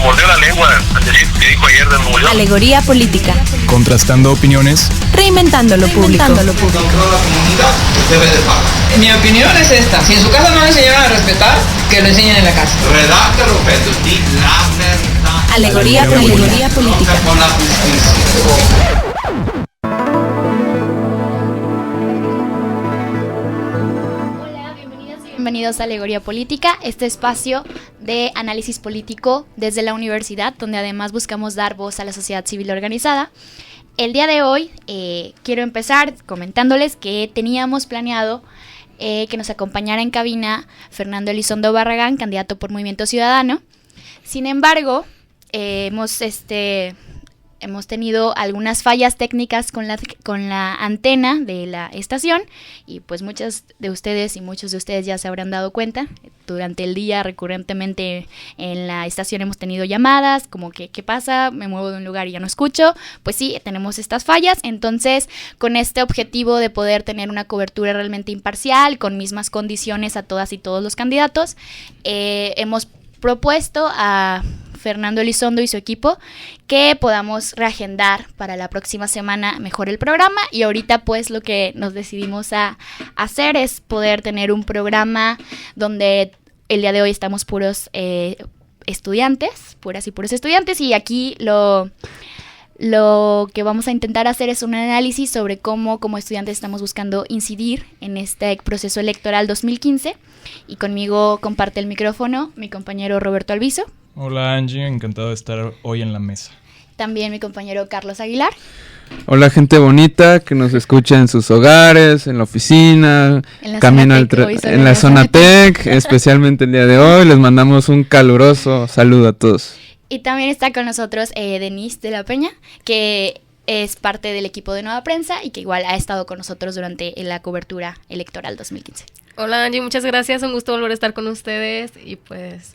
mordió la lengua al decir que dijo ayer de Nuevo León. Alegoría política. Contrastando opiniones. Reinventando lo público. La comunidad debe de pagar. Mi opinión es esta: si en su casa no le enseñaron a respetar, que lo enseñen en la casa. Redacta lo pedo, di la verdad. Alegoría política. Con la justicia. Bienvenidos a Alegoría Política, este espacio de análisis político desde la universidad, donde además buscamos dar voz a la sociedad civil organizada. El día de hoy quiero empezar comentándoles que teníamos planeado que nos acompañara en cabina Fernando Elizondo Barragán, candidato por Movimiento Ciudadano. Sin embargo, hemos tenido algunas fallas técnicas con la antena de la estación y pues muchos de ustedes ya se habrán dado cuenta. Durante el día recurrentemente en la estación hemos tenido llamadas como que ¿qué pasa? Me muevo de un lugar y ya no escucho. Pues sí, tenemos estas fallas. Entonces, con este objetivo de poder tener una cobertura realmente imparcial, con mismas condiciones a todas y todos los candidatos, hemos propuesto a Fernando Elizondo y su equipo que podamos reagendar para la próxima semana mejor el programa, y ahorita pues lo que nos decidimos a hacer es poder tener un programa donde el día de hoy estamos puros estudiantes, puras y puros estudiantes, y aquí lo que vamos a intentar hacer es un análisis sobre cómo como estudiantes estamos buscando incidir en este proceso electoral 2015, y conmigo comparte el micrófono mi compañero Roberto Alviso. Hola Angie, encantado de estar hoy en la mesa. También mi compañero Carlos Aguilar. Hola gente bonita que nos escucha en sus hogares, en la oficina, en la zona tech, especialmente el día de hoy. Les mandamos un caluroso saludo a todos. Y también está con nosotros Denise de la Peña, que es parte del equipo de Nueva Prensa y que igual ha estado con nosotros durante la cobertura electoral 2015. Hola Angie, muchas gracias, un gusto volver a estar con ustedes y pues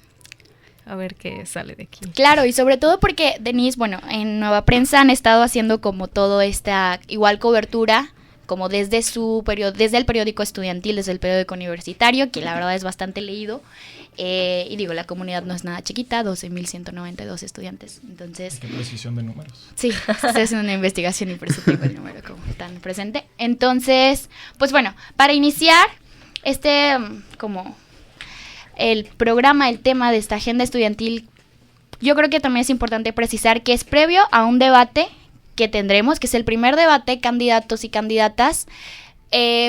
a ver qué sale de aquí. Claro, y sobre todo porque Denise, bueno, en Nueva Prensa han estado haciendo como todo esta igual cobertura, como desde el periódico estudiantil, desde el periódico universitario, que la verdad es bastante leído. Y digo, la comunidad no es nada chiquita, 12,192 estudiantes. Entonces, qué precisión de números. Sí, estoy haciendo una investigación y por eso tengo el número como tan presente. Entonces, pues bueno, para iniciar como el programa, el tema de esta agenda estudiantil, yo creo que también es importante precisar que es previo a un debate que tendremos, que es el primer debate candidatos y candidatas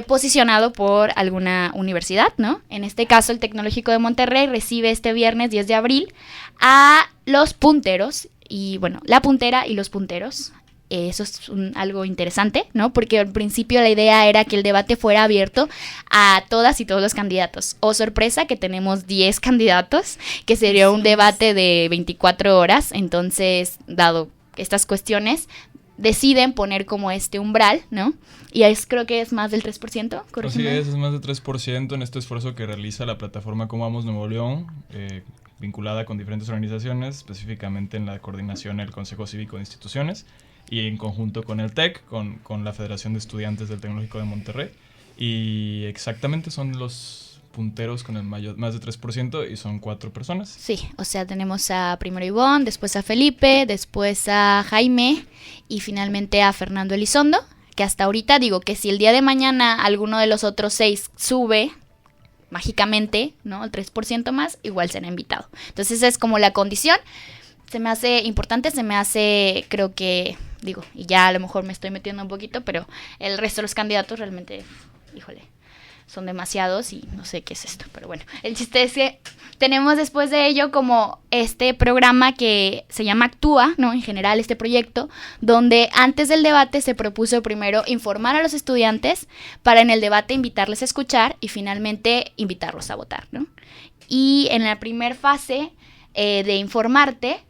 posicionado por alguna universidad, ¿no? En este caso, el Tecnológico de Monterrey recibe este viernes 10 de abril a los punteros, y bueno, la puntera y los punteros. Eso es algo interesante, ¿no? Porque al principio la idea era que el debate fuera abierto a todas y todos los candidatos. Oh, sorpresa, que tenemos 10 candidatos, que sería un debate de 24 horas. Entonces, dado estas cuestiones, deciden poner como este umbral, ¿no? Y creo que es más del 3%. Así es más del 3% en este esfuerzo que realiza la plataforma Cómo Vamos Nuevo León, vinculada con diferentes organizaciones, específicamente en la coordinación del Consejo Cívico de Instituciones, y en conjunto con el TEC, con la Federación de Estudiantes del Tecnológico de Monterrey. Y exactamente son los punteros con el más de 3%, y son 4 personas. Sí, o sea, tenemos a primero Ivonne, después a Felipe, después a Jaime y finalmente a Fernando Elizondo, que hasta ahorita digo que si el día de mañana alguno de los otros 6 sube mágicamente, ¿no? El 3% más, igual será invitado. Entonces esa es como la condición. Se me hace importante, creo que, digo, y ya a lo mejor me estoy metiendo un poquito, pero el resto de los candidatos realmente, híjole, son demasiados y no sé qué es esto, pero bueno, el chiste es que tenemos después de ello como este programa que se llama Actúa, ¿no? En general este proyecto, donde antes del debate se propuso primero informar a los estudiantes para en el debate invitarles a escuchar y finalmente invitarlos a votar, ¿no? Y en la primera fase de informarte,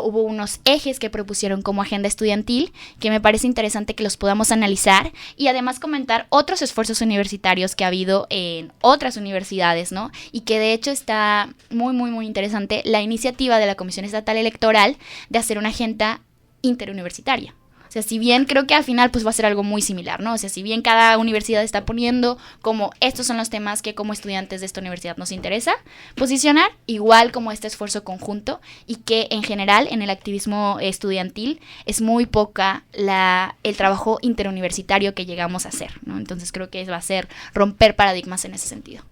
hubo unos ejes que propusieron como agenda estudiantil que me parece interesante que los podamos analizar y además comentar otros esfuerzos universitarios que ha habido en otras universidades, ¿no? Y que de hecho está muy, muy, muy interesante la iniciativa de la Comisión Estatal Electoral de hacer una agenda interuniversitaria. O sea, si bien creo que al final pues va a ser algo muy similar, ¿no? O sea, si bien cada universidad está poniendo como estos son los temas que como estudiantes de esta universidad nos interesa posicionar, igual como este esfuerzo conjunto, y que en general en el activismo estudiantil es muy poca el trabajo interuniversitario que llegamos a hacer, ¿no? Entonces creo que va a ser romper paradigmas en ese sentido.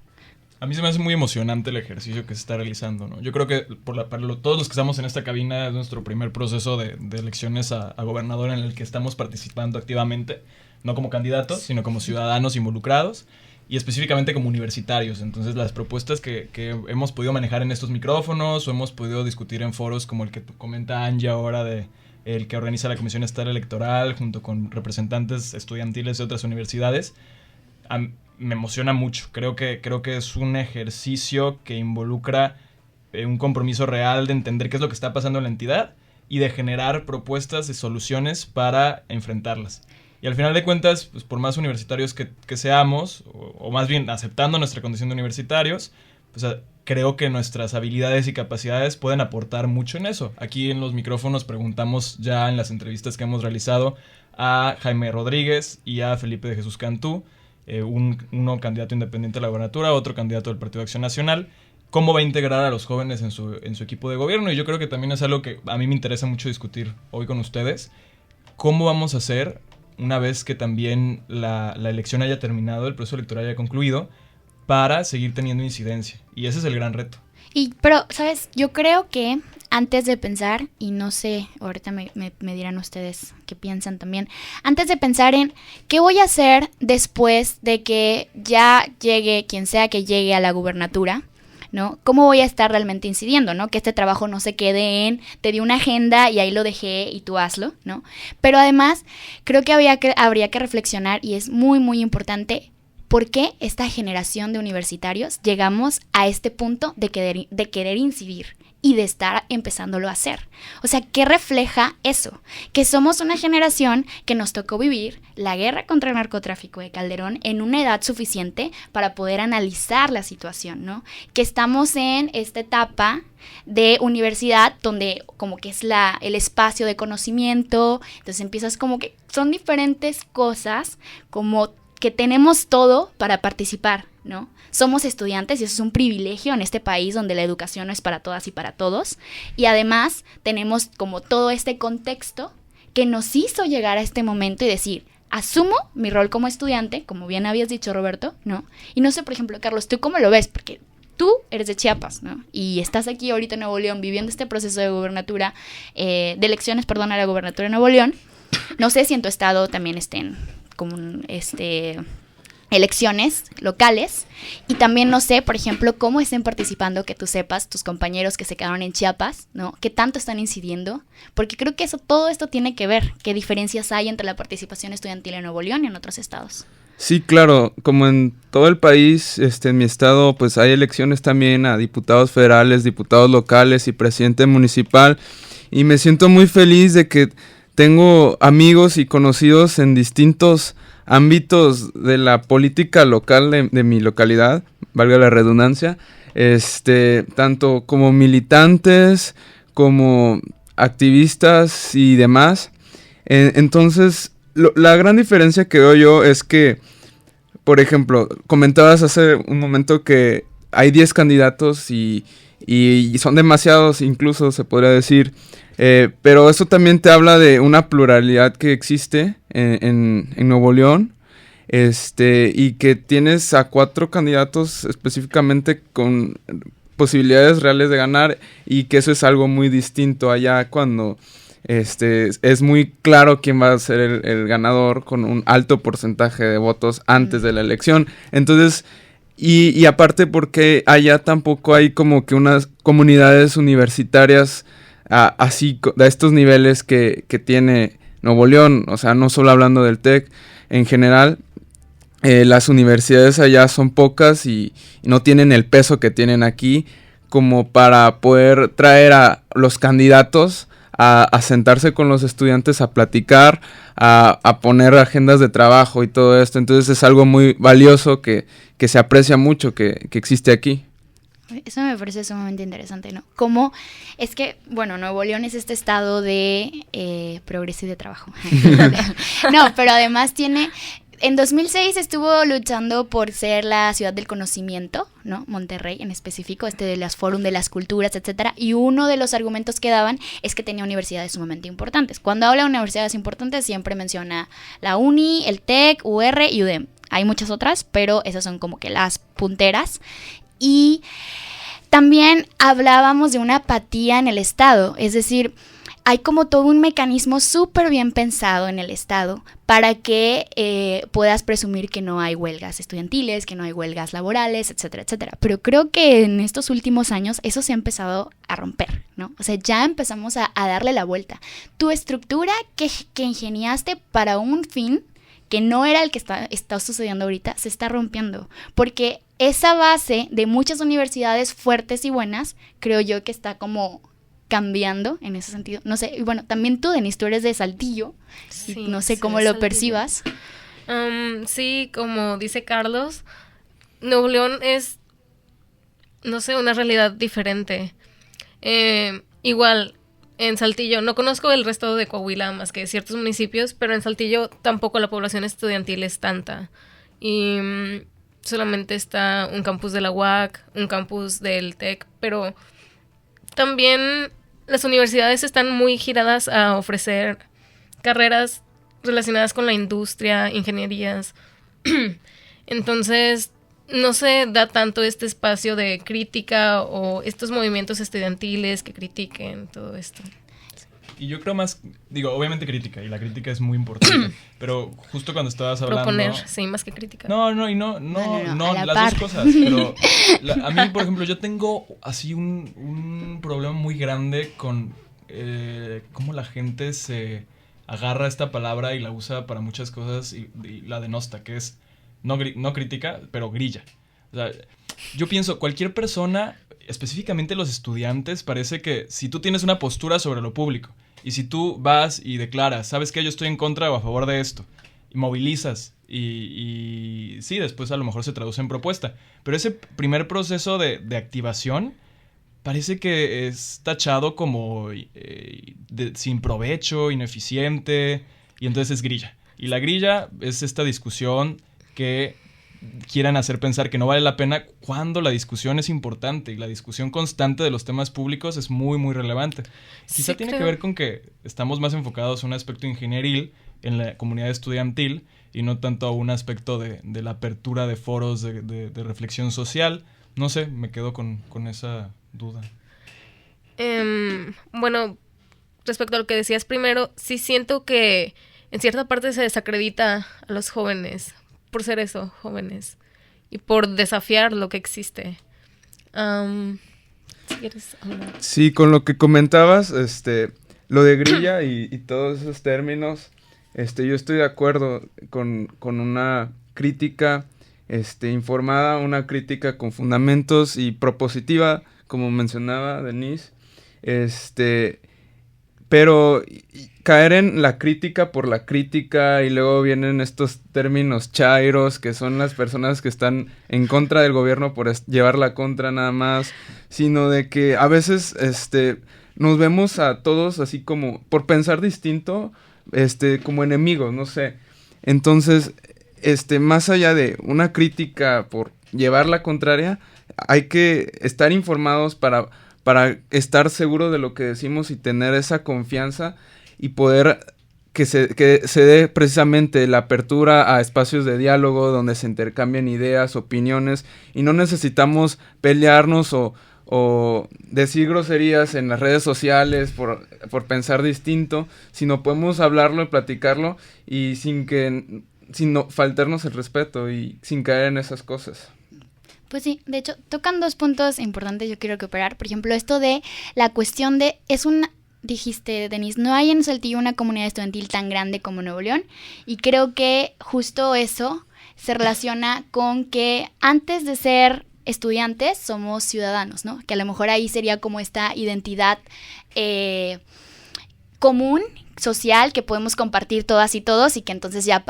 A mí se me hace muy emocionante el ejercicio que se está realizando, ¿no? Yo creo que todos los que estamos en esta cabina es nuestro primer proceso de elecciones a gobernador en el que estamos participando activamente, no como candidatos, sino como ciudadanos involucrados y específicamente como universitarios. Entonces las propuestas que hemos podido manejar en estos micrófonos o hemos podido discutir en foros como el que comenta Angie ahora el que organiza la Comisión Estatal Electoral junto con representantes estudiantiles de otras universidades, me emociona mucho. Creo que es un ejercicio que involucra un compromiso real de entender qué es lo que está pasando en la entidad y de generar propuestas y soluciones para enfrentarlas. Y al final de cuentas, pues por más universitarios que seamos, o más bien aceptando nuestra condición de universitarios, pues creo que nuestras habilidades y capacidades pueden aportar mucho en eso. Aquí en los micrófonos preguntamos ya en las entrevistas que hemos realizado a Jaime Rodríguez y a Felipe de Jesús Cantú, uno candidato independiente a la gobernatura, otro candidato del Partido de Acción Nacional, cómo va a integrar a los jóvenes en su equipo de gobierno. Y yo creo que también es algo que a mí me interesa mucho discutir hoy con ustedes. ¿Cómo vamos a hacer una vez que también la elección haya terminado, el proceso electoral haya concluido, para seguir teniendo incidencia? Y ese es el gran reto. Pero, ¿sabes? Yo creo que antes de pensar, y no sé, ahorita me dirán ustedes qué piensan también, antes de pensar en qué voy a hacer después de que ya llegue quien sea que llegue a la gubernatura, ¿no? ¿Cómo voy a estar realmente incidiendo, ¿no? Que este trabajo no se quede en, te di una agenda y ahí lo dejé y tú hazlo, ¿no? Pero además, creo que habría que reflexionar, y es muy, muy importante, ¿por qué esta generación de universitarios llegamos a este punto de querer incidir y de estar empezándolo a hacer? O sea, ¿qué refleja eso? Que somos una generación que nos tocó vivir la guerra contra el narcotráfico de Calderón en una edad suficiente para poder analizar la situación, ¿no? Que estamos en esta etapa de universidad donde como que es el espacio de conocimiento, entonces empiezas como que son diferentes cosas, como que tenemos todo para participar, ¿no? Somos estudiantes y eso es un privilegio en este país donde la educación no es para todas y para todos. Y además tenemos como todo este contexto que nos hizo llegar a este momento y decir, asumo mi rol como estudiante, como bien habías dicho, Roberto, ¿no? Y no sé, por ejemplo, Carlos, ¿tú cómo lo ves? Porque tú eres de Chiapas, ¿no? Y estás aquí ahorita en Nuevo León viviendo este proceso de gubernatura, de elecciones, a la gubernatura de Nuevo León. No sé si en tu estado también estén como elecciones locales, y también no sé, por ejemplo, cómo estén participando, que tú sepas, tus compañeros que se quedaron en Chiapas, ¿no? ¿Qué tanto están incidiendo? Porque creo que todo esto tiene que ver, qué diferencias hay entre la participación estudiantil en Nuevo León y en otros estados. Sí, claro, como en todo el país, en mi estado, pues hay elecciones también a diputados federales, diputados locales y presidente municipal, y me siento muy feliz de que tengo amigos y conocidos en distintos ámbitos de la política local de mi localidad, valga la redundancia, tanto como militantes, como activistas y demás. Entonces, la gran diferencia que veo yo es que, por ejemplo, comentabas hace un momento que hay 10 candidatos y son demasiados, incluso se podría decir. Pero eso también te habla de una pluralidad que existe en Nuevo León, y que tienes a 4 candidatos específicamente con posibilidades reales de ganar, y que eso es algo muy distinto allá cuando es muy claro quién va a ser el ganador con un alto porcentaje de votos antes de la elección. Entonces, y aparte porque allá tampoco hay como que unas comunidades universitarias así a estos niveles que tiene Nuevo León, o sea, no solo hablando del TEC, en general, las universidades allá son pocas y no tienen el peso que tienen aquí como para poder traer a los candidatos a sentarse con los estudiantes a platicar, a poner agendas de trabajo y todo esto. Entonces es algo muy valioso que se aprecia mucho que existe aquí. Eso me parece sumamente interesante, ¿no? Como es que, bueno, Nuevo León es este estado de progreso y de trabajo. No, pero además en 2006 estuvo luchando por ser la ciudad del conocimiento, ¿no? Monterrey en específico, de las Fórum de las Culturas, etcétera. Y uno de los argumentos que daban es que tenía universidades sumamente importantes. Cuando habla de universidades importantes siempre menciona la UNI, el TEC, UR y UDEM. Hay muchas otras, pero esas son como que las punteras. Y también hablábamos de una apatía en el Estado, es decir, hay como todo un mecanismo súper bien pensado en el Estado para que puedas presumir que no hay huelgas estudiantiles, que no hay huelgas laborales, etcétera, etcétera. Pero creo que en estos últimos años eso se ha empezado a romper, ¿no? O sea, ya empezamos a darle la vuelta. Tu estructura que ingeniaste para un fin que no era el que está sucediendo ahorita, se está rompiendo. Porque esa base de muchas universidades fuertes y buenas, creo yo que está como cambiando en ese sentido. No sé, y bueno, también tú, Denise, tú eres de Saltillo, sí, y no sé cómo lo percibas. Sí, como dice Carlos, Nuevo León es, no sé, una realidad diferente. Igual, en Saltillo, no conozco el resto de Coahuila más que ciertos municipios, pero en Saltillo tampoco la población estudiantil es tanta. Y solamente está un campus de la UAC, un campus del TEC, pero también las universidades están muy giradas a ofrecer carreras relacionadas con la industria, ingenierías. Entonces, no se da tanto este espacio de crítica o estos movimientos estudiantiles que critiquen todo esto. Y yo creo más, digo, obviamente crítica, y la crítica es muy importante, pero justo cuando estabas hablando... Proponer, sí, más que crítica. No, las dos cosas, pero a mí, por ejemplo, yo tengo así un problema muy grande con cómo la gente se agarra esta palabra y la usa para muchas cosas y la denosta, que es no crítica, pero grilla. O sea, yo pienso, cualquier persona, específicamente los estudiantes, parece que si tú tienes una postura sobre lo público y si tú vas y declaras, ¿sabes qué? Yo estoy en contra o a favor de esto, y movilizas y sí, después a lo mejor se traduce en propuesta, pero ese primer proceso de activación parece que es tachado como sin provecho, ineficiente, y entonces es grilla. Y la grilla es esta discusión que quieran hacer pensar que no vale la pena cuando la discusión es importante y la discusión constante de los temas públicos es muy, muy relevante. Quizá tiene que ver con que estamos más enfocados a un aspecto ingenieril en la comunidad estudiantil y no tanto a un aspecto de la apertura de foros de reflexión social. No sé, me quedo con esa duda. Bueno, respecto a lo que decías primero, sí siento que en cierta parte se desacredita a los jóvenes por ser eso, jóvenes, y por desafiar lo que existe. Si quieres hablar. Sí, con lo que comentabas, lo de grilla y todos esos términos, yo estoy de acuerdo con una crítica informada, una crítica con fundamentos y propositiva, como mencionaba Denise, pero caer en la crítica por la crítica y luego vienen estos términos chairos, que son las personas que están en contra del gobierno por llevar la contra nada más, sino de que a veces nos vemos a todos así como por pensar distinto, como enemigos, no sé. Entonces, más allá de una crítica por llevar la contraria, hay que estar informados para estar seguro de lo que decimos y tener esa confianza y poder que se dé precisamente la apertura a espacios de diálogo donde se intercambian ideas, opiniones, y no necesitamos pelearnos o decir groserías en las redes sociales por pensar distinto, sino podemos hablarlo y platicarlo y sin faltarnos el respeto y sin caer en esas cosas. Pues sí, de hecho, tocan dos puntos importantes yo quiero recuperar. Por ejemplo, esto de la cuestión de, dijiste, Denise, no hay en Saltillo una comunidad estudiantil tan grande como Nuevo León. Y creo que justo eso se relaciona con que antes de ser estudiantes somos ciudadanos, ¿no? Que a lo mejor ahí sería como esta identidad común, social, que podemos compartir todas y todos, y que entonces ya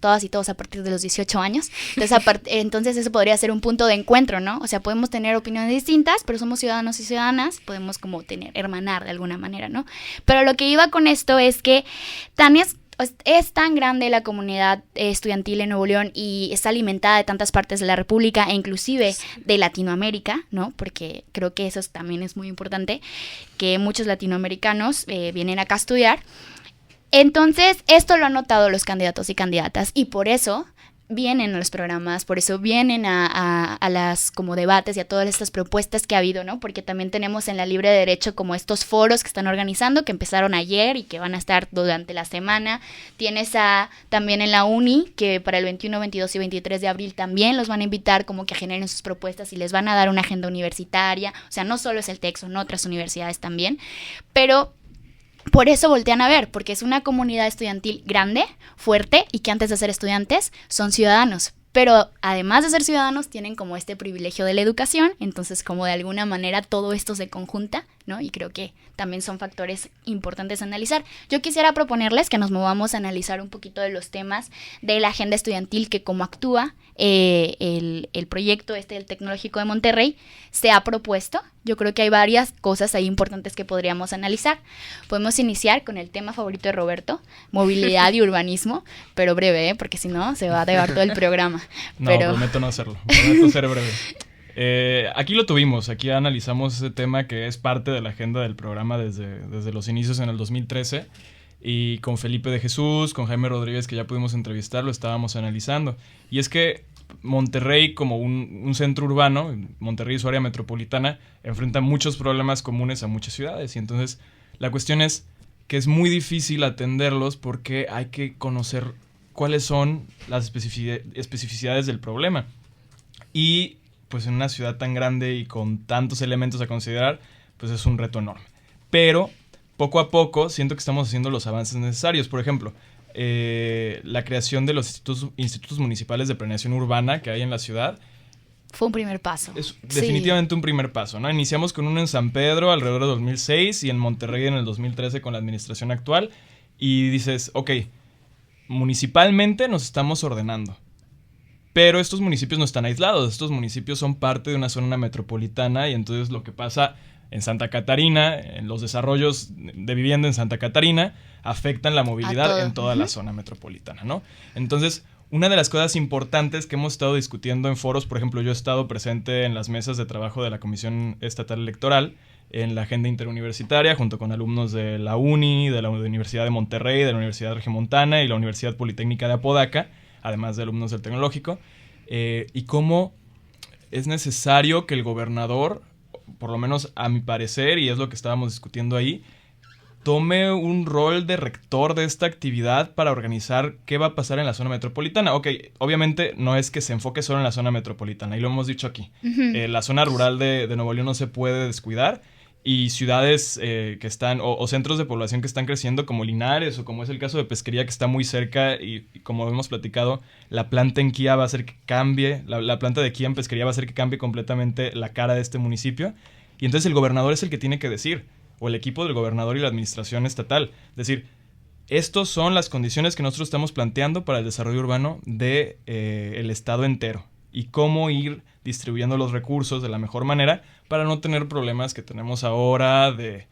todas y todos a partir de los 18 años, entonces eso podría ser un punto de encuentro, ¿no? O sea, podemos tener opiniones distintas, pero somos ciudadanos y ciudadanas, podemos como hermanar de alguna manera, ¿no? Pero lo que iba con esto es que es tan grande la comunidad estudiantil en Nuevo León y está alimentada de tantas partes de la República e inclusive de Latinoamérica, ¿no? Porque creo que eso también es muy importante, que muchos latinoamericanos vienen acá a estudiar. Entonces, esto lo han notado los candidatos y candidatas y por eso vienen a los programas, por eso vienen a las como debates y a todas estas propuestas que ha habido, ¿no? Porque también tenemos en la Libre de Derecho como estos foros que están organizando, que empezaron ayer y que van a estar durante la semana. Tienes también en la uni, que para el 21, 22 y 23 de abril también los van a invitar como que generen sus propuestas y les van a dar una agenda universitaria. O sea, no solo es el TEC, son otras universidades también, pero por eso voltean a ver, porque es una comunidad estudiantil grande, fuerte, y que antes de ser estudiantes son ciudadanos. Pero además de ser ciudadanos, tienen como este privilegio de la educación, entonces como de alguna manera todo esto se conjunta, ¿no? Y creo que también son factores importantes a analizar. Yo quisiera proponerles que nos movamos a analizar un poquito de los temas de la agenda estudiantil, que como actúa el proyecto del Tecnológico de Monterrey se ha propuesto. Yo creo que hay varias cosas ahí importantes que podríamos analizar. Podemos iniciar con el tema favorito de Roberto, movilidad y urbanismo, pero breve, porque si no se va a dejar todo el programa. No, prometo no hacerlo, prometo ser breve. Aquí lo tuvimos, aquí analizamos ese tema que es parte de la agenda del programa desde los inicios en el 2013, y con Felipe de Jesús, con Jaime Rodríguez, que ya pudimos entrevistar, lo estábamos analizando. Y es que Monterrey, como un centro urbano, Monterrey y su área metropolitana, enfrenta muchos problemas comunes a muchas ciudades, y entonces la cuestión es que es muy difícil atenderlos porque hay que conocer cuáles son las especificidades del problema. Y pues en una ciudad tan grande y con tantos elementos a considerar, pues es un reto enorme. Pero poco a poco siento que estamos haciendo los avances necesarios. Por ejemplo, la creación de los institutos municipales de planeación urbana que hay en la ciudad fue un primer paso. Es definitivamente un primer paso, ¿no? Iniciamos con uno en San Pedro alrededor de 2006 y en Monterrey en el 2013 con la administración actual. Y dices, ok, municipalmente nos estamos ordenando. Pero estos municipios no están aislados. Estos municipios son parte de una zona metropolitana y entonces lo que pasa en Santa Catarina, en los desarrollos de vivienda en Santa Catarina, afectan la movilidad en toda la zona metropolitana, ¿no? Entonces, una de las cosas importantes que hemos estado discutiendo en foros, por ejemplo, yo he estado presente en las mesas de trabajo de la Comisión Estatal Electoral, en la agenda interuniversitaria, junto con alumnos de la UNI, de la Universidad de Monterrey, de la Universidad Regiomontana y la Universidad Politécnica de Apodaca, además de alumnos del Tecnológico, y cómo es necesario que el gobernador, por lo menos a mi parecer, y es lo que estábamos discutiendo ahí, tome un rol de rector de esta actividad para organizar qué va a pasar en la zona metropolitana. Ok, obviamente no es que se enfoque solo en la zona metropolitana, y lo hemos dicho aquí. La zona rural de Nuevo León no se puede descuidar, y ciudades que están, o centros de población que están creciendo como Linares, o como es el caso de Pesquería, que está muy cerca, y como hemos platicado, la planta en Kia va a hacer que cambie, la planta de Kia en Pesquería va a hacer que cambie completamente la cara de este municipio, y entonces el gobernador es el que tiene que decir, o el equipo del gobernador y la administración estatal, decir, estas son las condiciones que nosotros estamos planteando para el desarrollo urbano de el estado entero, y cómo ir distribuyendo los recursos de la mejor manera para no tener problemas que tenemos ahora de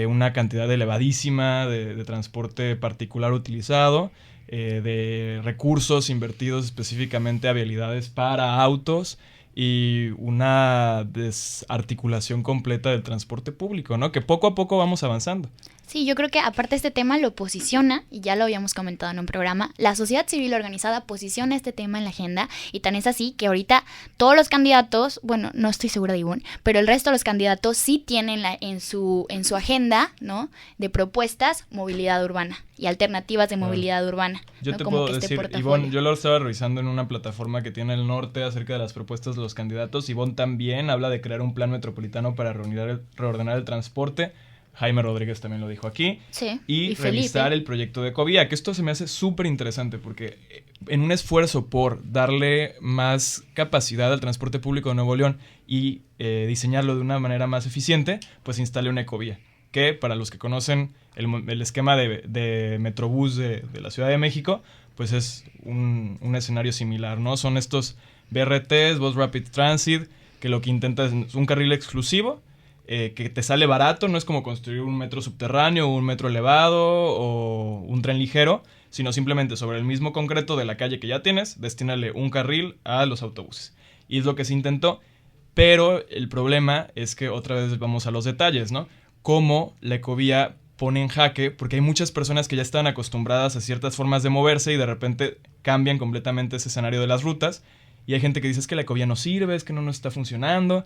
una cantidad elevadísima de transporte particular utilizado, de recursos invertidos específicamente a vialidades para autos y una desarticulación completa del transporte público, ¿no? Que poco a poco vamos avanzando. Sí, yo creo que aparte este tema lo posiciona, y ya lo habíamos comentado en un programa, la sociedad civil organizada posiciona este tema en la agenda, y tan es así que ahorita todos los candidatos, bueno, no estoy segura de Ivonne, pero el resto de los candidatos sí tienen en su agenda, ¿no?, de propuestas, movilidad urbana y alternativas de movilidad urbana. Yo, ¿no?, te puedo decir, Ivonne, yo lo estaba revisando en una plataforma que tiene el norte acerca de las propuestas de los candidatos. Ivonne también habla de crear un plan metropolitano para reordenar el transporte. Jaime Rodríguez también lo dijo aquí. Sí, y revisar el proyecto de Ecovía, que esto se me hace súper interesante porque en un esfuerzo por darle más capacidad al transporte público de Nuevo León y diseñarlo de una manera más eficiente, pues instale una Ecovía. que para los que conocen el esquema de Metrobús de la Ciudad de México, pues es un escenario similar, ¿no? Son estos BRTs, Bus Rapid Transit, que lo que intenta es un carril exclusivo, que te sale barato, no es como construir un metro subterráneo, un metro elevado o un tren ligero, sino simplemente sobre el mismo concreto de la calle que ya tienes, destínale un carril a los autobuses. Y es lo que se intentó, pero el problema es que otra vez vamos a los detalles, ¿no? Cómo la ecovía pone en jaque, porque hay muchas personas que ya están acostumbradas a ciertas formas de moverse y de repente cambian completamente ese escenario de las rutas, y hay gente que dice es que la ecovía no sirve, es que no nos está funcionando.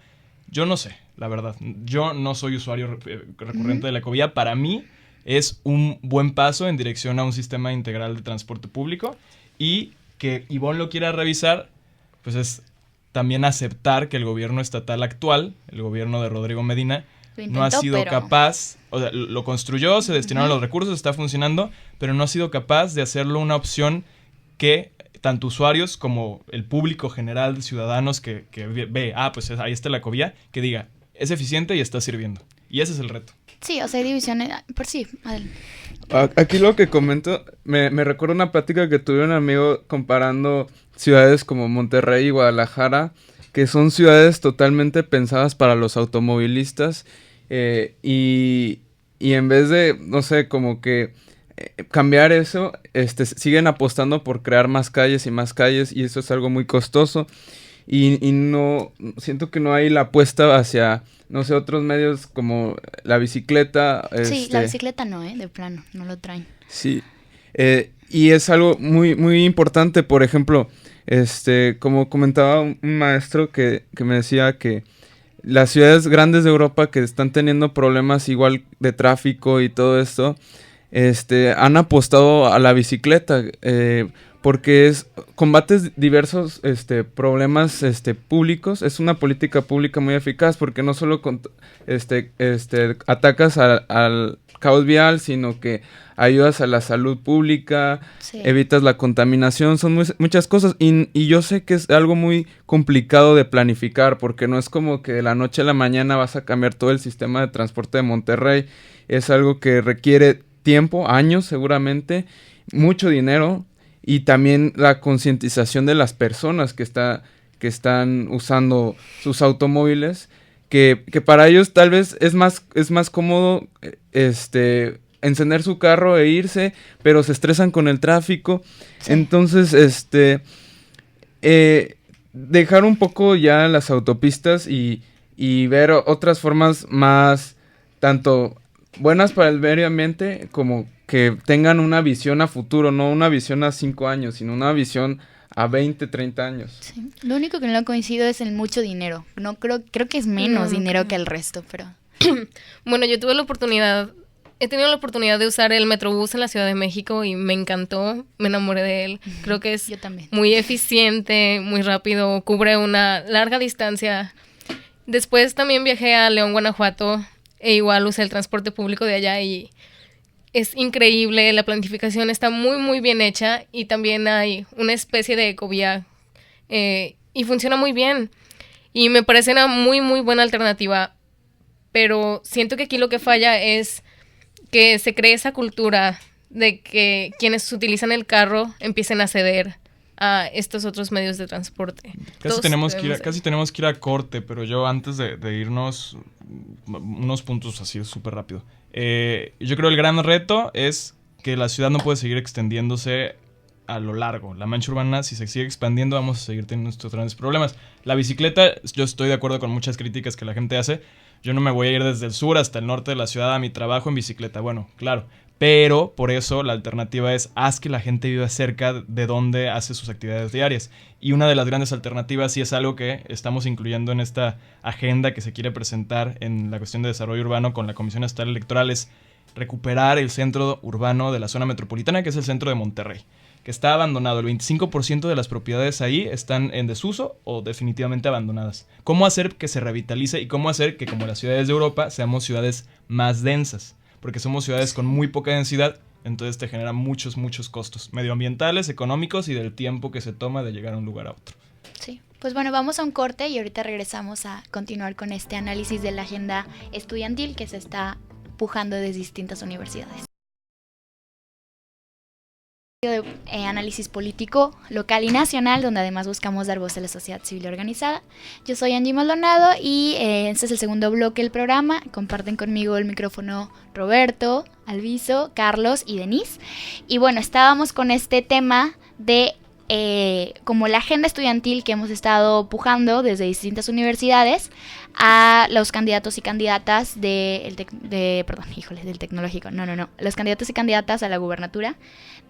Yo no sé, la verdad. Yo no soy usuario recurrente de la ecovía. Para mí es un buen paso en dirección a un sistema integral de transporte público, y que Ivonne lo quiera revisar, pues es también aceptar que el gobierno estatal actual, el gobierno de Rodrigo Medina, no ha sido capaz, o sea, lo construyó, se destinaron los recursos, está funcionando, pero no ha sido capaz de hacerlo una opción que tanto usuarios como el público general de ciudadanos que ve, pues ahí está la ecovía, que diga, es eficiente y está sirviendo. Y ese es el reto. Sí, o sea, hay divisiones, por sí. Aquí lo que comento, me recuerda una plática que tuve un amigo comparando ciudades como Monterrey y Guadalajara, que son ciudades totalmente pensadas para los automovilistas, y en vez de, no sé, como que cambiar eso, siguen apostando por crear más calles, y eso es algo muy costoso, y no, siento que no hay la apuesta hacia, no sé, otros medios como la bicicleta. Sí, la bicicleta no, de plano, no lo traen. Sí, y es algo muy, muy importante. Por ejemplo, como comentaba un maestro que me decía que las ciudades grandes de Europa que están teniendo problemas igual de tráfico y todo esto, han apostado a la bicicleta, porque combates diversos problemas públicos. Es una política pública muy eficaz porque no solo atacas al caos vial, sino que ayudas a la salud pública, sí, evitas la contaminación, son muchas cosas, y yo sé que es algo muy complicado de planificar, porque no es como que de la noche a la mañana vas a cambiar todo el sistema de transporte de Monterrey. Es algo que requiere tiempo, años seguramente, mucho dinero, y también la concientización de las personas que están usando sus automóviles, que para ellos tal vez es más cómodo encender su carro e irse, pero se estresan con el tráfico. Sí. Entonces, dejar un poco ya las autopistas y ver otras formas más, tanto buenas para el medio ambiente, como que tengan una visión a futuro, no una visión a 5 años, sino una visión a 20, 30 años. Sí. Lo único que no coincido es el mucho dinero. No creo que es menos dinero que el resto, pero... Bueno, yo he tenido la oportunidad de usar el Metrobús en la Ciudad de México y me encantó, me enamoré de él. Creo que es muy eficiente, muy rápido, cubre una larga distancia. Después también viajé a León, Guanajuato, e igual usé el transporte público de allá y es increíble, la planificación está muy muy bien hecha, y también hay una especie de ecovía y funciona muy bien, y me parece una muy muy buena alternativa, pero siento que aquí lo que falla es que se cree esa cultura de que quienes utilizan el carro empiecen a ceder a estos otros medios de transporte. Casi tenemos que ir a corte, pero yo antes de irnos, unos puntos así súper rápido. Yo creo el gran reto es que la ciudad no puede seguir extendiéndose a lo largo. La mancha urbana, si se sigue expandiendo, vamos a seguir teniendo estos grandes problemas. La bicicleta, yo estoy de acuerdo con muchas críticas que la gente hace. Yo no me voy a ir desde el sur hasta el norte de la ciudad a mi trabajo en bicicleta. Bueno, claro. Pero por eso la alternativa es haz que la gente viva cerca de donde hace sus actividades diarias. Y una de las grandes alternativas, y es algo que estamos incluyendo en esta agenda que se quiere presentar en la cuestión de desarrollo urbano con la Comisión Estatal Electoral, es recuperar el centro urbano de la zona metropolitana, que es el centro de Monterrey, que está abandonado. El 25% de las propiedades ahí están en desuso o definitivamente abandonadas. ¿Cómo hacer que se revitalice y cómo hacer que, como las ciudades de Europa, seamos ciudades más densas? Porque somos ciudades con muy poca densidad, entonces te genera muchos costos medioambientales, económicos y del tiempo que se toma de llegar a un lugar a otro. Sí, pues bueno, vamos a un corte y ahorita regresamos a continuar con este análisis de la agenda estudiantil que se está pujando desde distintas universidades. De análisis político local y nacional, donde además buscamos dar voz a la sociedad civil organizada. Yo soy Angie Maldonado y este es el segundo bloque del programa. Comparten conmigo el micrófono Roberto, Alviso, Carlos y Denise. Y bueno, estábamos con este tema de como la agenda estudiantil que hemos estado pujando desde distintas universidades a los candidatos y candidatas del tecnológico, los candidatos y candidatas a la gubernatura,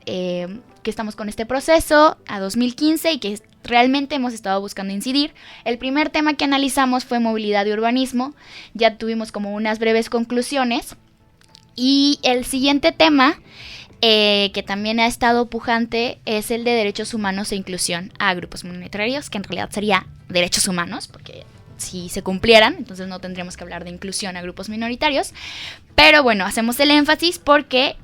que estamos con este proceso a 2015 y que realmente hemos estado buscando incidir. El primer tema que analizamos fue movilidad y urbanismo, ya tuvimos como unas breves conclusiones, y el siguiente tema que también ha estado pujante es el de derechos humanos e inclusión a grupos minoritarios, que en realidad sería derechos humanos, porque si se cumplieran, entonces no tendríamos que hablar de inclusión a grupos minoritarios. Pero bueno, hacemos el énfasis porque,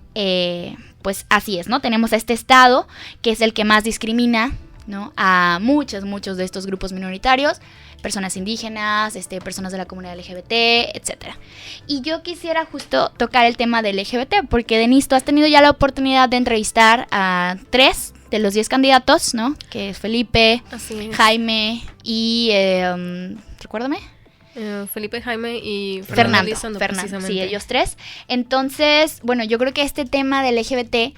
pues así es, ¿no? Tenemos a este Estado, que es el que más discrimina, ¿no?, a muchos de estos grupos minoritarios, personas indígenas, personas de la comunidad LGBT, etc. Y yo quisiera justo tocar el tema del LGBT, porque Denise, tú has tenido ya la oportunidad de entrevistar a 3 de los 10 candidatos, ¿no? Que es Felipe, Jaime y... recuérdame. Felipe, Jaime y Fernando, sí, ellos 3. Entonces, bueno, yo creo que este tema del LGBT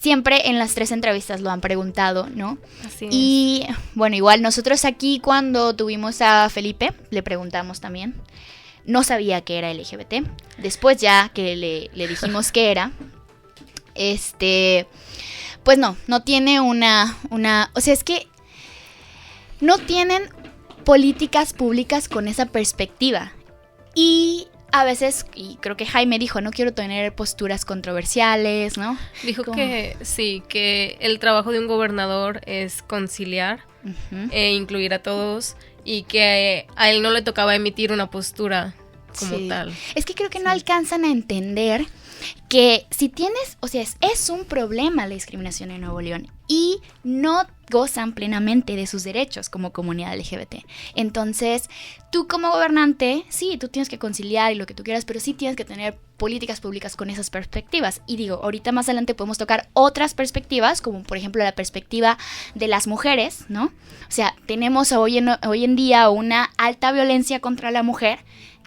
siempre en las 3 entrevistas lo han preguntado, ¿no? Así y bueno, igual nosotros aquí cuando tuvimos a Felipe, le preguntamos también. No sabía que era LGBT. Después ya que le dijimos que era, pues no tiene una, o sea, es que no tienen políticas públicas con esa perspectiva. Y a veces, y creo que Jaime dijo, no quiero tener posturas controversiales, ¿no? Dijo que sí, que el trabajo de un gobernador es conciliar e incluir a todos, y que a él no le tocaba emitir una postura como tal. Es que creo que no alcanzan a entender que si tienes, o sea, es un problema la discriminación en Nuevo León y no gozan plenamente de sus derechos como comunidad LGBT. Entonces, tú como gobernante, sí, tú tienes que conciliar y lo que tú quieras, pero sí tienes que tener políticas públicas con esas perspectivas. Y digo, ahorita más adelante podemos tocar otras perspectivas, como por ejemplo la perspectiva de las mujeres, ¿no? O sea, tenemos hoy en día una alta violencia contra la mujer,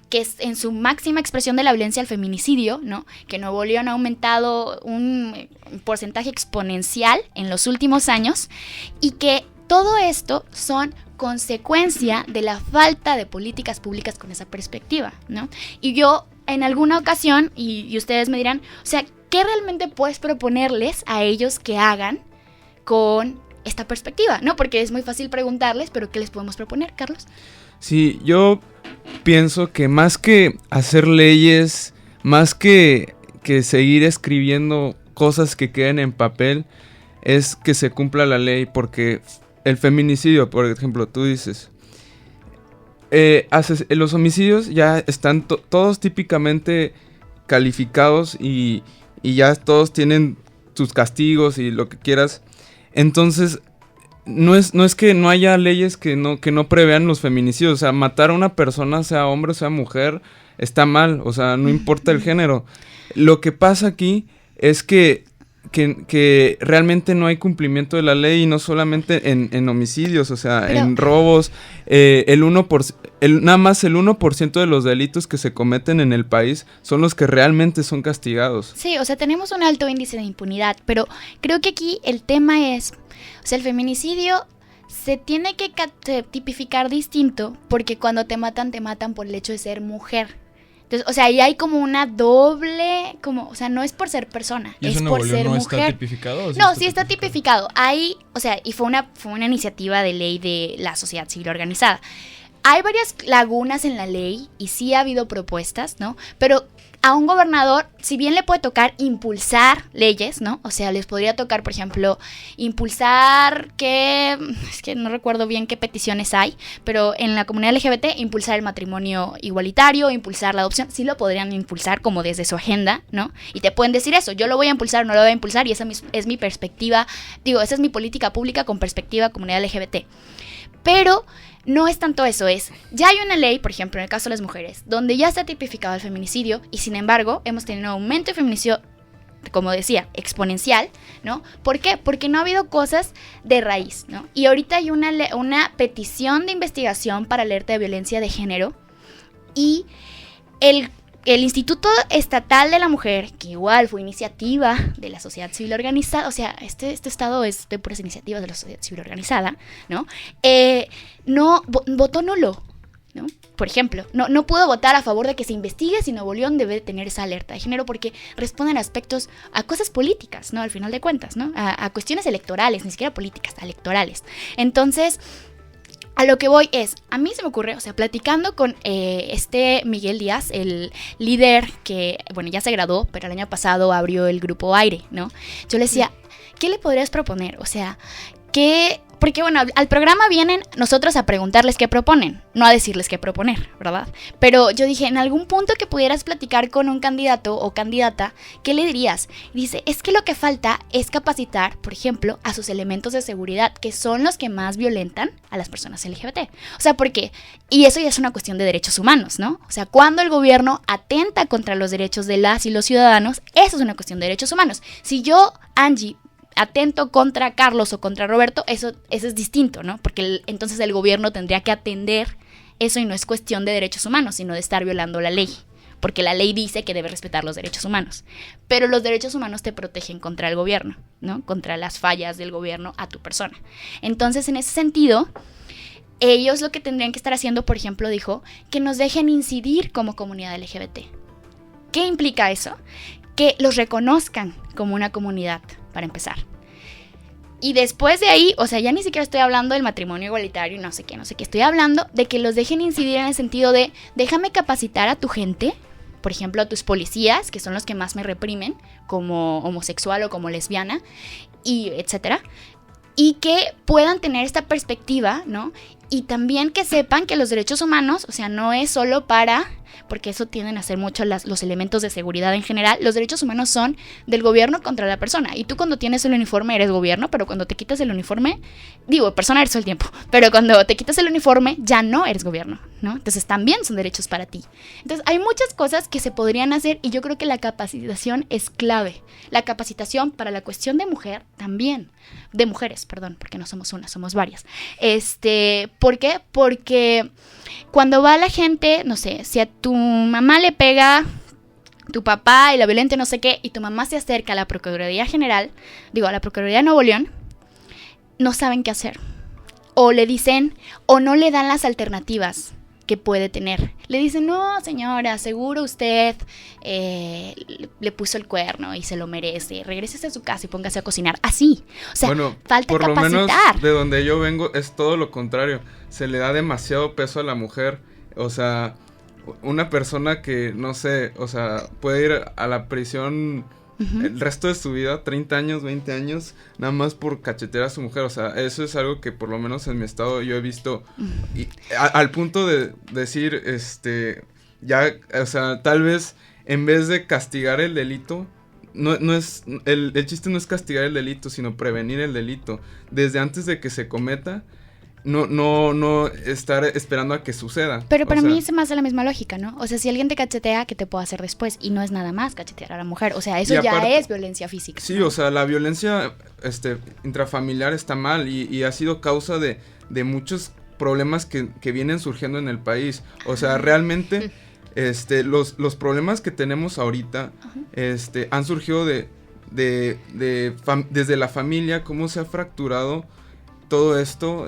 que es en su máxima expresión de la violencia al feminicidio, ¿no? Que Nuevo León ha aumentado un porcentaje exponencial en los últimos años, y que todo esto son consecuencia de la falta de políticas públicas con esa perspectiva, ¿no? Y yo en alguna ocasión, y ustedes me dirán, o sea, ¿qué realmente puedes proponerles a ellos que hagan con esta perspectiva, ¿no? Porque es muy fácil preguntarles, pero ¿qué les podemos proponer, Carlos? Sí, yo pienso que más que hacer leyes, más que seguir escribiendo cosas que queden en papel, es que se cumpla la ley, porque el feminicidio, por ejemplo, tú dices, los homicidios ya están todos típicamente calificados y ya todos tienen sus castigos y lo que quieras. Entonces, no es que no haya leyes que no prevean los feminicidios. O sea, matar a una persona, sea hombre o sea mujer, está mal. O sea, no importa el género. Lo que pasa aquí es que realmente no hay cumplimiento de la ley, y no solamente en homicidios, o sea, pero en robos. Nada más el 1% de los delitos que se cometen en el país son los que realmente son castigados. Sí, o sea, tenemos un alto índice de impunidad, pero creo que aquí el tema es, o sea, el feminicidio se tiene que tipificar distinto, porque cuando te matan por el hecho de ser mujer. Entonces, o sea, ahí hay como una doble, o sea, no es por ser persona, ¿Y es eso por ser no mujer. ¿Está tipificado? No, sí está tipificado. Ahí, o sea, y fue una iniciativa de ley de la sociedad civil organizada. Hay varias lagunas en la ley y sí ha habido propuestas, ¿no? Pero a un gobernador, si bien le puede tocar impulsar leyes, ¿no? O sea, les podría tocar, por ejemplo, impulsar es que no recuerdo bien qué peticiones hay, pero en la comunidad LGBT, impulsar el matrimonio igualitario, impulsar la adopción, sí lo podrían impulsar como desde su agenda, ¿no? Y te pueden decir eso, yo lo voy a impulsar o no lo voy a impulsar, y esa es mi perspectiva, esa es mi política pública con perspectiva comunidad LGBT. Pero no es tanto eso, ya hay una ley, por ejemplo, en el caso de las mujeres, donde ya está tipificado el feminicidio y sin embargo hemos tenido un aumento de feminicidio, como decía, exponencial, ¿no? ¿Por qué? Porque no ha habido cosas de raíz, ¿no? Y ahorita hay una petición de investigación para alerta de violencia de género y el Instituto Estatal de la Mujer, que igual fue iniciativa de la sociedad civil organizada, o sea, este estado es de puras iniciativas de la sociedad civil organizada, ¿no? Votó nulo, ¿no? Por ejemplo, no pudo votar a favor de que se investigue si Nuevo León debe tener esa alerta de género porque responden a cosas políticas, ¿no? Al final de cuentas, ¿no? A cuestiones electorales, ni siquiera políticas, electorales. Entonces, a lo que voy a mí se me ocurre, o sea, platicando con Miguel Díaz, el líder que, bueno, ya se graduó, pero el año pasado abrió el grupo Aire, ¿no? Yo le decía, ¿qué le podrías proponer? O sea, porque bueno, al programa vienen nosotros a preguntarles qué proponen, no a decirles qué proponer, ¿verdad? Pero yo dije, en algún punto que pudieras platicar con un candidato o candidata, ¿qué le dirías? Y dice, es que lo que falta es capacitar, por ejemplo, a sus elementos de seguridad, que son los que más violentan a las personas LGBT. O sea, ¿por qué? Y eso ya es una cuestión de derechos humanos, ¿no? O sea, cuando el gobierno atenta contra los derechos de las y los ciudadanos, eso es una cuestión de derechos humanos. Si yo, Angie, atento contra Carlos o contra Roberto, eso es distinto, ¿no? Porque entonces el gobierno tendría que atender eso y no es cuestión de derechos humanos, sino de estar violando la ley. Porque la ley dice que debe respetar los derechos humanos. Pero los derechos humanos te protegen contra el gobierno, ¿no? Contra las fallas del gobierno a tu persona. Entonces, en ese sentido, ellos lo que tendrían que estar haciendo, por ejemplo, dijo, que nos dejen incidir como comunidad LGBT. ¿Qué implica eso? Que los reconozcan como una comunidad, para empezar. Y después de ahí, o sea, ya ni siquiera estoy hablando del matrimonio igualitario y no sé qué, estoy hablando de que los dejen incidir en el sentido de, déjame capacitar a tu gente, por ejemplo, a tus policías, que son los que más me reprimen, como homosexual o como lesbiana, y etcétera, y que puedan tener esta perspectiva, ¿no? Y también que sepan que los derechos humanos, o sea, no es solo para, porque eso tienden a ser mucho los elementos de seguridad en general, los derechos humanos son del gobierno contra la persona. Y tú cuando tienes el uniforme eres gobierno, pero cuando te quitas el uniforme, persona eres todo el tiempo, pero cuando te quitas el uniforme ya no eres gobierno, ¿no? Entonces también son derechos para ti. Entonces hay muchas cosas que se podrían hacer y yo creo que la capacitación es clave. La capacitación para la cuestión de mujeres, porque no somos una, somos varias. ¿Por qué? Porque cuando va la gente, no sé, si a tu mamá le pega tu papá y la violenta no sé qué, y tu mamá se acerca a la Procuraduría General, a la Procuraduría de Nuevo León, no saben qué hacer. O le dicen, o no le dan las alternativas que puede tener. Le dicen, no señora, seguro usted le puso el cuerno y se lo merece, regrésese a su casa y póngase a cocinar. Así, o sea, falta por capacitar. Lo menos de donde yo vengo es todo lo contrario, se le da demasiado peso a la mujer, o sea, una persona que, no sé, o sea, puede ir a la prisión el resto de su vida, 30 años, 20 años, nada más por cachetear a su mujer. O sea, eso es algo que por lo menos en mi estado yo he visto. Y al punto de decir, ya, o sea, tal vez en vez de castigar el delito, no es el chiste no es castigar el delito, sino prevenir el delito. Desde antes de que se cometa, no estar esperando a que suceda. Pero para mí se me hace la misma lógica, ¿no? O sea, si alguien te cachetea, ¿qué te puedo hacer después? Y no es nada más cachetear a la mujer. O sea, eso ya aparte, es violencia física. Sí, ¿no? O sea, la violencia intrafamiliar está mal y ha sido causa de muchos problemas que vienen surgiendo en el país. O sea, realmente los problemas que tenemos ahorita han surgido desde la familia, cómo se ha fracturado todo esto.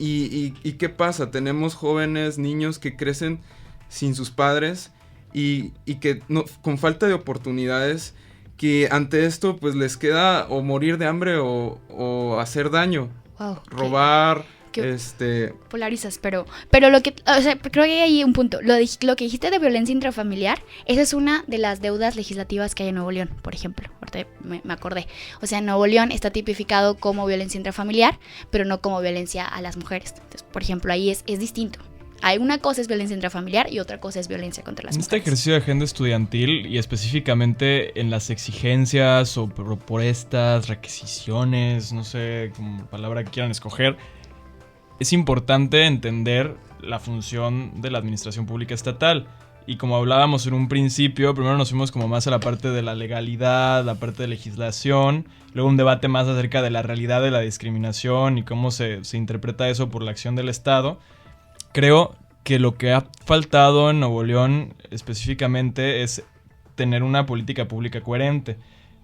¿Y qué pasa? Tenemos jóvenes, niños que crecen sin sus padres y que con falta de oportunidades, que ante esto pues les queda o morir de hambre o hacer daño, robar, polarizas, pero lo que, o sea, creo que hay un punto. Lo que dijiste de violencia intrafamiliar, esa es una de las deudas legislativas que hay en Nuevo León, por ejemplo. Ahorita me acordé. O sea, en Nuevo León está tipificado como violencia intrafamiliar, pero no como violencia a las mujeres. Entonces, por ejemplo, ahí es distinto. Hay una cosa es violencia intrafamiliar y otra cosa es violencia contra las mujeres. Este ejercicio de agenda estudiantil y específicamente en las exigencias o propuestas, requisiciones, no sé, como palabra que quieran escoger, es importante entender la función de la administración pública estatal. Y como hablábamos en un principio, primero nos fuimos como más a la parte de la legalidad, la parte de legislación, luego un debate más acerca de la realidad de la discriminación y cómo se interpreta eso por la acción del Estado. Creo que lo que ha faltado en Nuevo León específicamente es tener una política pública coherente.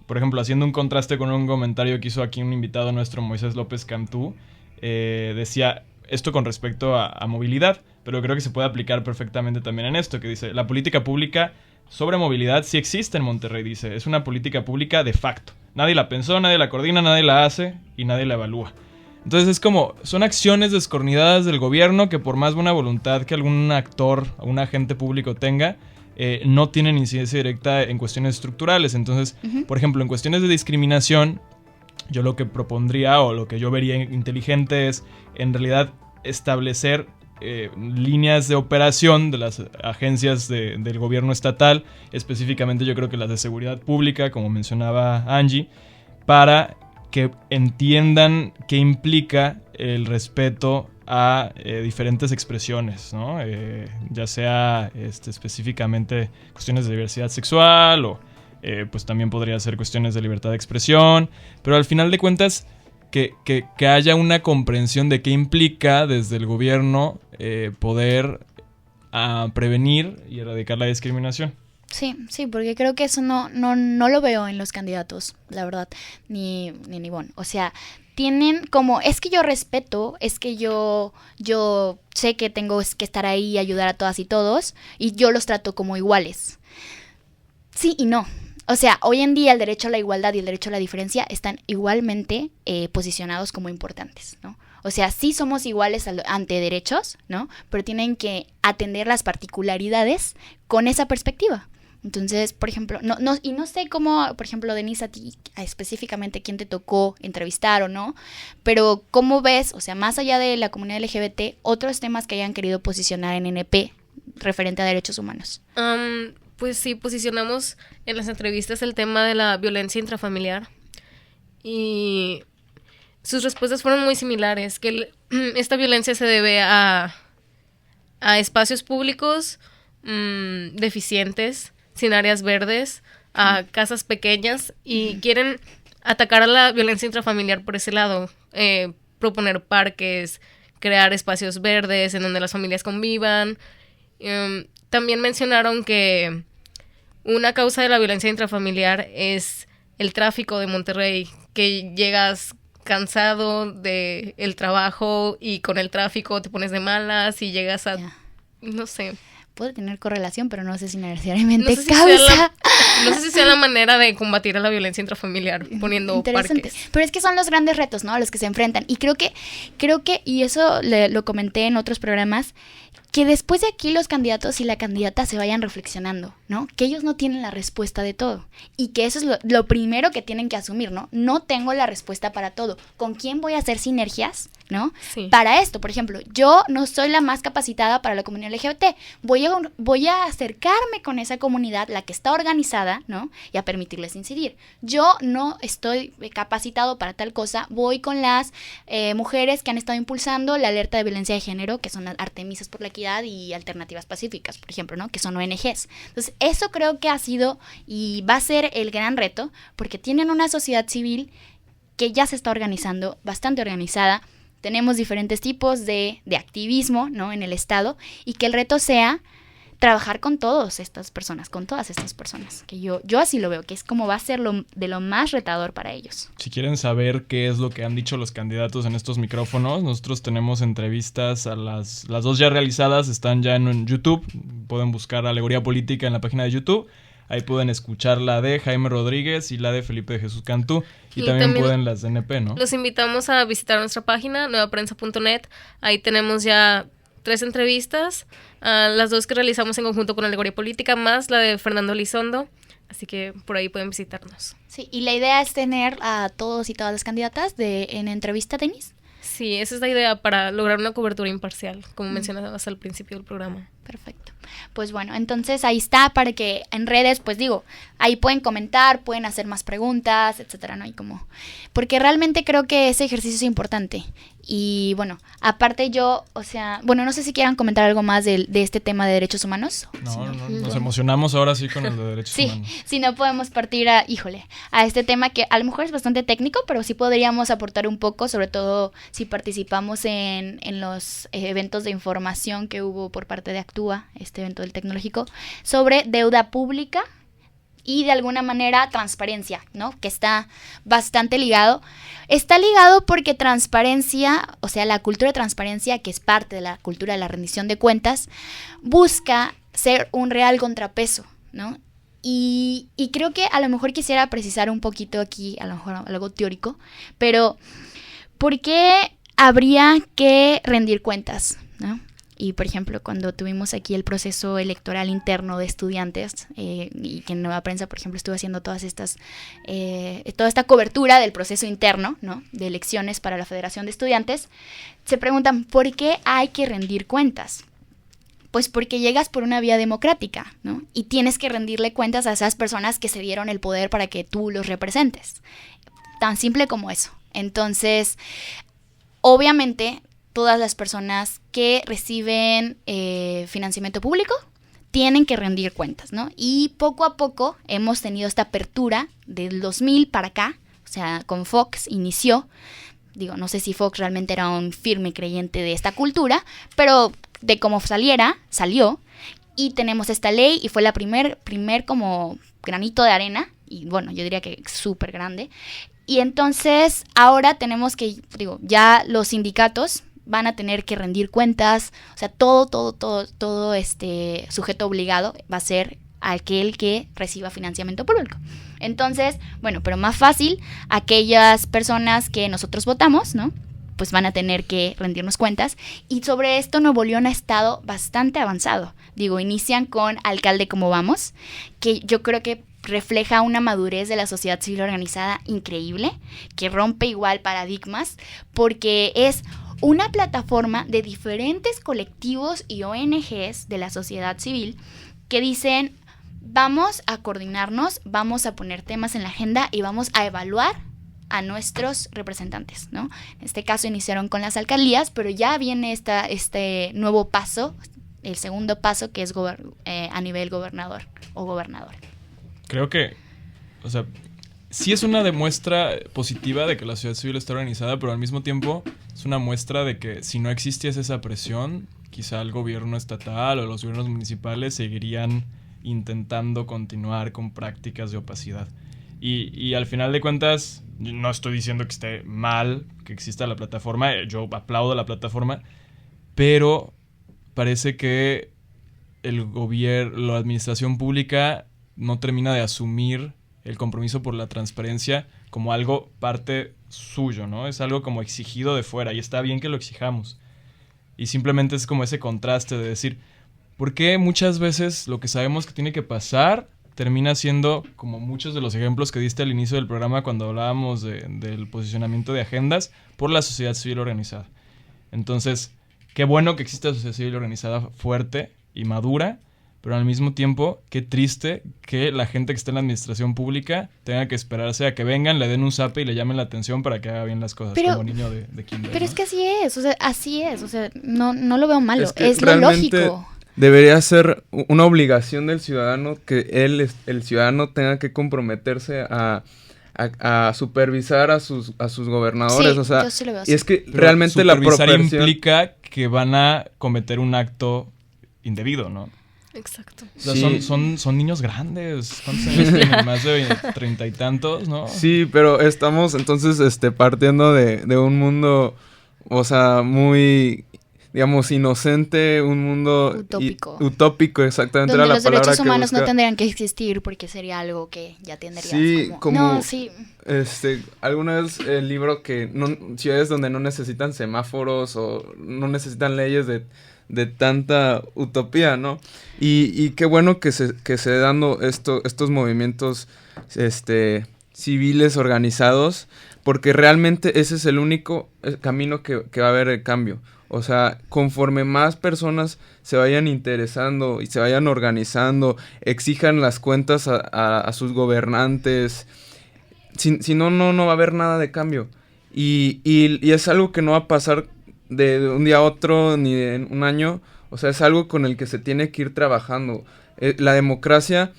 Por ejemplo, haciendo un contraste con un comentario que hizo aquí un invitado nuestro, Moisés López Cantú, decía esto con respecto a movilidad, pero creo que se puede aplicar perfectamente también en esto, que dice, la política pública sobre movilidad sí existe en Monterrey, dice, es una política pública de facto. Nadie la pensó, nadie la coordina, nadie la hace y nadie la evalúa. Entonces es como, son acciones descoordinadas del gobierno que por más buena voluntad que algún actor o un agente público tenga, no tienen incidencia directa en cuestiones estructurales. Entonces, por ejemplo, en cuestiones de discriminación, yo lo que propondría o lo que yo vería inteligente es, en realidad, establecer líneas de operación de las agencias del gobierno estatal, específicamente yo creo que las de seguridad pública, como mencionaba Angie, para que entiendan qué implica el respeto a diferentes expresiones, ¿no? Ya sea específicamente cuestiones de diversidad sexual o pues también podría ser cuestiones de libertad de expresión, pero al final de cuentas que haya una comprensión de qué implica desde el gobierno poder prevenir y erradicar la discriminación. Sí, porque creo que eso no lo veo en los candidatos, la verdad, ni en Ivonne. O sea, tienen como, es que yo respeto, es que yo sé que tengo que estar ahí y ayudar a todas y todos, y yo los trato como iguales. Sí y no. O sea, hoy en día el derecho a la igualdad y el derecho a la diferencia están igualmente posicionados como importantes, ¿no? O sea, sí somos iguales ante derechos, ¿no? Pero tienen que atender las particularidades con esa perspectiva. Entonces, por ejemplo, no sé cómo, por ejemplo, Denise, a ti específicamente quién te tocó entrevistar o no, pero ¿cómo ves, o sea, más allá de la comunidad LGBT, otros temas que hayan querido posicionar en NP referente a derechos humanos? Pues sí, posicionamos en las entrevistas el tema de la violencia intrafamiliar y sus respuestas fueron muy similares, que esta violencia se debe a espacios públicos deficientes, sin áreas verdes, a casas pequeñas y quieren atacar a la violencia intrafamiliar por ese lado, proponer parques, crear espacios verdes en donde las familias convivan. También mencionaron que una causa de la violencia intrafamiliar es el tráfico de Monterrey, que llegas cansado del trabajo y con el tráfico te pones de malas y llegas a, no sé. Puede tener correlación, pero no sé si necesariamente causa. No sé si sea la manera de combatir a la violencia intrafamiliar poniendo parques. Pero es que son los grandes retos, ¿no? A los que se enfrentan. Y creo que y eso lo comenté en otros programas, que después de aquí los candidatos y la candidata se vayan reflexionando, ¿no? Que ellos no tienen la respuesta de todo. Y que eso es lo primero que tienen que asumir, ¿no? No tengo la respuesta para todo. ¿Con quién voy a hacer sinergias, ¿no? Sí. Para esto, por ejemplo, yo no soy la más capacitada para la comunidad LGBT. Voy a acercarme con esa comunidad, la que está organizada, ¿no? Y a permitirles incidir. Yo no estoy capacitado para tal cosa. Voy con las mujeres que han estado impulsando la alerta de violencia de género, que son Artemisas por la Equidad y Alternativas Pacíficas, por ejemplo, ¿no? Que son ONGs. Entonces, eso creo que ha sido y va a ser el gran reto, porque tienen una sociedad civil que ya se está organizando, bastante organizada. Tenemos diferentes tipos de activismo, ¿no? En el Estado, y que el reto sea trabajar con todas estas personas, que yo así lo veo, que es como va a ser de lo más retador para ellos. Si quieren saber qué es lo que han dicho los candidatos en estos micrófonos, nosotros tenemos entrevistas a las dos ya realizadas, están ya en YouTube, pueden buscar Alegoría Política en la página de YouTube, ahí pueden escuchar la de Jaime Rodríguez y la de Felipe de Jesús Cantú, y también pueden las de NP, ¿no? Los invitamos a visitar nuestra página, nuevaprensa.net, ahí tenemos ya 3 entrevistas, las 2 que realizamos en conjunto con Alegoría Política, más la de Fernando Elizondo, así que por ahí pueden visitarnos. Sí, y la idea es tener a todos y todas las candidatas en entrevista, Denise. Sí, esa es la idea para lograr una cobertura imparcial, como mencionabas al principio del programa. Perfecto. Pues bueno, entonces ahí está para que en redes, pues digo, ahí pueden comentar, pueden hacer más preguntas, etcétera, ¿no? Y como, porque realmente creo que ese ejercicio es importante Y bueno, aparte yo, o sea, bueno, no sé si quieran comentar algo más de este tema de derechos humanos. No, nos emocionamos ahora sí con el de derechos humanos. Sí, si no podemos partir a este tema que a lo mejor es bastante técnico, pero sí podríamos aportar un poco, sobre todo si participamos en los eventos de información que hubo por parte de Actúa, este evento del tecnológico, sobre deuda pública y de alguna manera transparencia, ¿no? Que está bastante ligado. Está ligado porque transparencia, o sea, la cultura de transparencia, que es parte de la cultura de la rendición de cuentas, busca ser un real contrapeso, ¿no? Y creo que a lo mejor quisiera precisar un poquito aquí, a lo mejor algo teórico, pero ¿por qué habría que rendir cuentas, ¿no? Y, por ejemplo, cuando tuvimos aquí el proceso electoral interno de estudiantes, y que en Nueva Prensa, por ejemplo, estuvo haciendo toda esta cobertura del proceso interno, ¿no? De elecciones para la Federación de Estudiantes, se preguntan, ¿por qué hay que rendir cuentas? Pues porque llegas por una vía democrática, ¿no? Y tienes que rendirle cuentas a esas personas que se dieron el poder para que tú los representes. Tan simple como eso. Entonces, obviamente, todas las personas que reciben financiamiento público tienen que rendir cuentas, ¿no? Y poco a poco hemos tenido esta apertura del 2000 para acá, o sea, con Fox inició, digo, no sé si Fox realmente era un firme creyente de esta cultura, pero de cómo salió, y tenemos esta ley, y fue la primer como granito de arena, y bueno, yo diría que súper grande, y entonces ahora tenemos que, ya los sindicatos van a tener que rendir cuentas, o sea, todo este sujeto obligado va a ser aquel que reciba financiamiento público. Entonces, bueno, pero más fácil, aquellas personas que nosotros votamos, ¿no? Pues van a tener que rendirnos cuentas. Y sobre esto Nuevo León ha estado bastante avanzado. Inician con Alcalde Como Vamos, que yo creo que refleja una madurez de la sociedad civil organizada increíble, que rompe igual paradigmas, porque es una plataforma de diferentes colectivos y ONGs de la sociedad civil que dicen, vamos a coordinarnos, vamos a poner temas en la agenda y vamos a evaluar a nuestros representantes, ¿no? En este caso iniciaron con las alcaldías, pero ya viene este nuevo paso, el segundo paso, que es a nivel gobernador o gobernadora. Creo que, o sea, sí es una demuestra positiva de que la sociedad civil está organizada, pero al mismo tiempo es una muestra de que si no existiese esa presión, quizá el gobierno estatal o los gobiernos municipales seguirían intentando continuar con prácticas de opacidad. Y al final de cuentas, no estoy diciendo que esté mal que exista la plataforma, yo aplaudo la plataforma, pero parece que el gobierno, la administración pública no termina de asumir el compromiso por la transparencia como algo parte suyo, ¿no? Es algo como exigido de fuera y está bien que lo exijamos. Y simplemente es como ese contraste de decir, ¿por qué muchas veces lo que sabemos que tiene que pasar termina siendo, como muchos de los ejemplos que diste al inicio del programa cuando hablábamos del posicionamiento de agendas, por la sociedad civil organizada? Entonces, qué bueno que exista la sociedad civil organizada fuerte y madura, pero al mismo tiempo, qué triste que la gente que está en la administración pública tenga que esperarse a que vengan, le den un zape y le llamen la atención para que haga bien las cosas, como niño de kinder. Pero ¿no? Es que así es, o sea, no lo veo malo, es lo realmente lógico. Debería ser una obligación del ciudadano que el ciudadano tenga que comprometerse a supervisar a sus gobernadores, sí, o sea, yo sí lo veo y es que Pero realmente la supervisar proporción implica que van a cometer un acto indebido, ¿no? Exacto. O sea, Sí. son niños grandes. ¿Cuántos años tienen? Más de 30 y tantos, ¿no? Sí, pero estamos entonces partiendo de un mundo, o sea, muy, digamos, inocente, un mundo utópico, exactamente donde era la los palabra derechos que humanos no buscaba. tendrían que existir porque sería algo que ya tendrías Sí, No, sí. Alguna vez el libro que ciudades donde no necesitan semáforos o no necesitan leyes de tanta utopía, ¿no? Y qué bueno que se dando estos movimientos civiles organizados, porque realmente ese es el único camino que va a haber el cambio. O sea, conforme más personas se vayan interesando y se vayan organizando, exijan las cuentas a sus gobernantes, si no va a haber nada de cambio. Y es algo que no va a pasar de un día a otro ni en un año. O sea, es algo con el que se tiene que ir trabajando. La democracia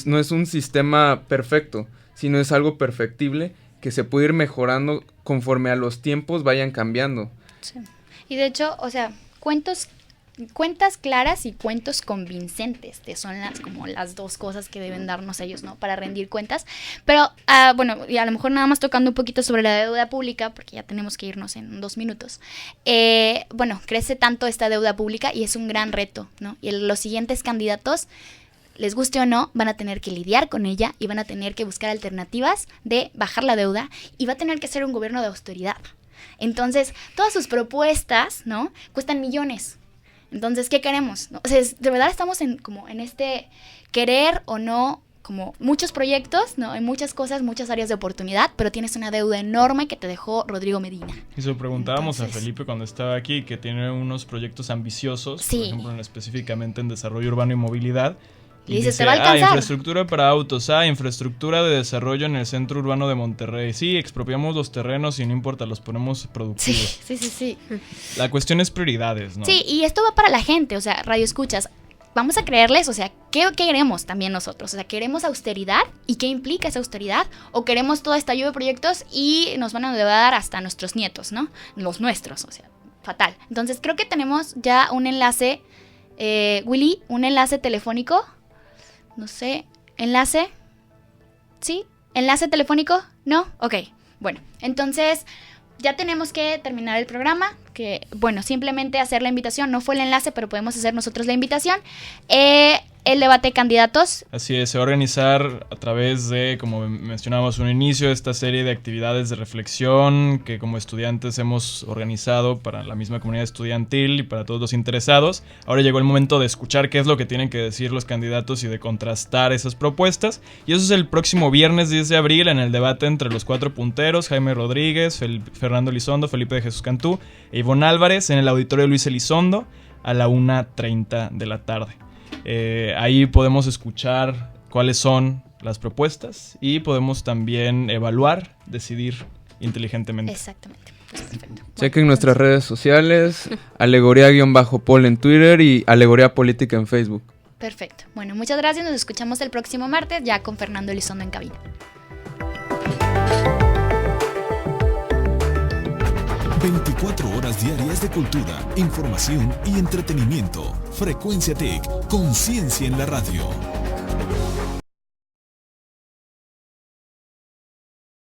no es un sistema perfecto, sino es algo perfectible que se puede ir mejorando conforme a los tiempos vayan cambiando. Sí. Y de hecho, o sea, cuentas claras y cuentos convincentes, que son como las dos cosas que deben darnos ellos, ¿no? Para rendir cuentas. Pero, bueno, y a lo mejor nada más tocando un poquito sobre la deuda pública, porque ya tenemos que irnos en 2 minutos. Bueno, crece tanto esta deuda pública y es un gran reto, ¿no? Y los siguientes candidatos, les guste o no, van a tener que lidiar con ella y van a tener que buscar alternativas de bajar la deuda y va a tener que ser un gobierno de austeridad. Entonces, todas sus propuestas, ¿no? Cuestan millones. Entonces, ¿qué queremos? ¿No? O sea, de verdad estamos en este querer o no, como muchos proyectos, ¿no? Hay muchas cosas, muchas áreas de oportunidad, pero tienes una deuda enorme que te dejó Rodrigo Medina. Y se lo preguntábamos a Felipe cuando estaba aquí, que tiene unos proyectos ambiciosos, sí, por ejemplo, específicamente en desarrollo urbano y movilidad. Y dice, ¿te va a alcanzar? Infraestructura para autos, infraestructura de desarrollo en el centro urbano de Monterrey. Sí, expropiamos los terrenos y no importa, los ponemos productivos. Sí. La cuestión es prioridades, ¿no? Sí, y esto va para la gente, o sea, radio escuchas. Vamos a creerles, o sea, ¿qué queremos también nosotros? O sea, ¿queremos austeridad? ¿Y qué implica esa austeridad? ¿O queremos toda esta lluvia de proyectos y nos van a endeudar hasta nuestros nietos, ¿no? Los nuestros, o sea, fatal. Entonces, creo que tenemos ya un enlace, Willy, un enlace telefónico. No sé, ¿enlace? ¿Sí? ¿Enlace telefónico? ¿No? Ok, bueno, entonces ya tenemos que terminar el programa, que bueno, simplemente hacer la invitación, no fue el enlace, pero podemos hacer nosotros la invitación. El debate de candidatos. Así es, se va a organizar a través de, como mencionábamos un inicio, esta serie de actividades de reflexión que como estudiantes hemos organizado para la misma comunidad estudiantil y para todos los interesados. Ahora llegó el momento de escuchar qué es lo que tienen que decir los candidatos y de contrastar esas propuestas. Y eso es el próximo viernes 10 de abril en el debate entre los 4 punteros, Jaime Rodríguez, Fernando Elizondo, Felipe de Jesús Cantú e Ivonne Álvarez en el auditorio Luis Elizondo a la 1:30 de la tarde. Ahí podemos escuchar cuáles son las propuestas y podemos también evaluar, decidir inteligentemente. Exactamente. Pues perfecto. Chequen nuestras redes sociales, alegoría_pol en Twitter y alegoría política en Facebook. Perfecto. Bueno, muchas gracias. Nos escuchamos el próximo martes ya con Fernando Elizondo en cabina. 24 horas diarias de cultura, información y entretenimiento. Frecuencia TIC, conciencia en la radio.